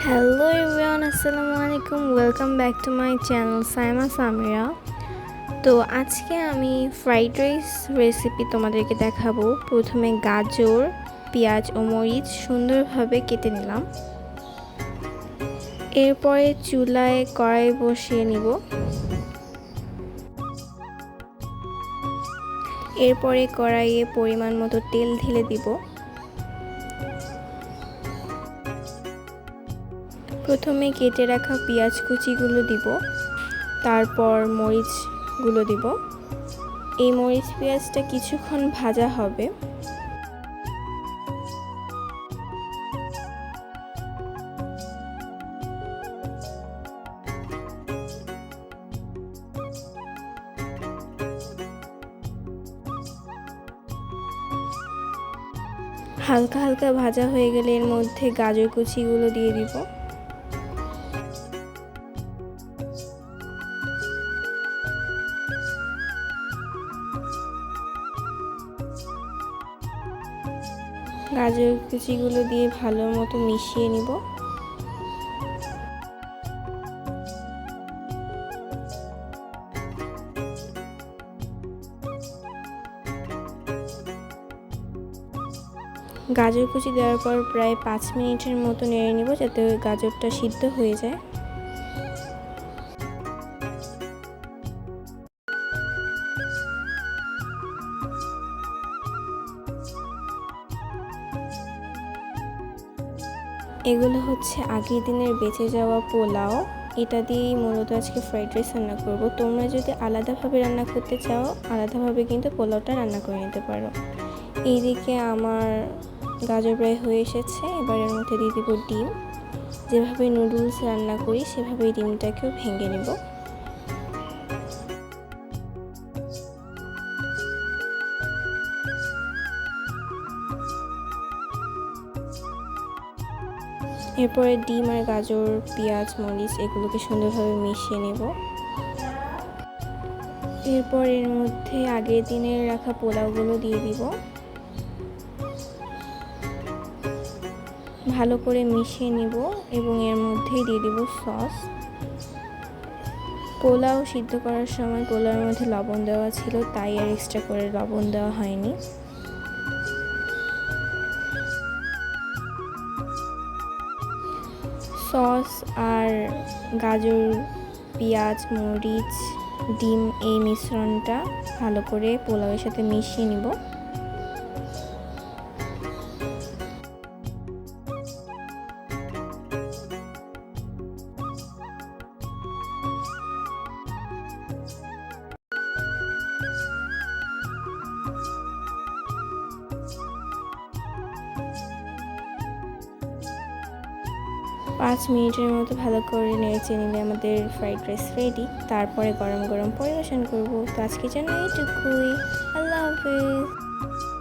Hello everyone, আসসালামু আলাইকুম। Welcome back to my channel Saima Samira. তো আজকে আমি ফ্রাইড রাইস রেসিপি তোমাদেরকে দেখাবো। প্রথমে গাজর, পেঁয়াজ ও মরিচ সুন্দরভাবে কেটে নিলাম। এরপরে চুলায় কড়াই বসিয়ে নিব। এরপরে কড়াইয়ে পরিমাণ মতো তেল ঢেলে দিব। প্রথমে কেটে রাখা পেঁয়াজ কুচিগুলো দিব, তারপর মরিচগুলো দিব। এই মরিচ পেঁয়াজটা কিছুক্ষণ ভাজা হবে। হালকা হালকা ভাজা হয়ে গেলে এর মধ্যে গাজর কুচিগুলো দিয়ে দিব। গাজর কুচিগুলো দিয়ে ভালো মতো মিশিয়ে নিব। গাজর কুচি দেওয়ার পর প্রায় 5 মিনিটের মতো নেড়ে নিব, যাতে গাজরটা সিদ্ধ হয়ে যায়। এগুলো হচ্ছে আগের দিনের বেঁচে যাওয়া পোলাও। এটা দিয়েই মূলত আজকে ফ্রাইড রাইস রান্না করব। তোমরা যদি আলাদাভাবে রান্না করতে চাও, আলাদাভাবে কিন্তু পোলাওটা রান্না করে নিতে পারো। এইদিকে আমার গাজর প্রায় হয়ে এসেছে। এবার এর মধ্যে দিয়ে দিব ডিম। যেভাবে নুডলস রান্না করি সেভাবেই ডিমটাকেও ভেঙে নেব। এরপরে ডিম আর গাজর, পেঁয়াজ, মরিচ এগুলোকে সুন্দরভাবে মিশিয়ে নেব। এরপর এর মধ্যে আগের দিনের রাখা পোলাওগুলো দিয়ে দিব। ভালো করে মিশিয়ে নেব এবং এর মধ্যেই দিয়ে দিব সস। পোলাও সিদ্ধ করার সময় পোলাওর মধ্যে লবণ দেওয়া ছিল, তাই আর এক্সট্রা করে লবণ দেওয়া হয়নি। সস আর গাজর, পেঁয়াজ, মরিচ, ডিম এই মিশ্রণটা ভালো করে পোলাওয়ের সাথে মিশিয়ে নিব। পাঁচ মিনিটের মতো ভালো করে নেড়ে নিলে আমাদের ফ্রাইড রাইস রেডি। তারপরে গরম গরম পরিবেশন করব। তো আজকের জন্য এইটুকুই। আল্লাহ হাফিজ।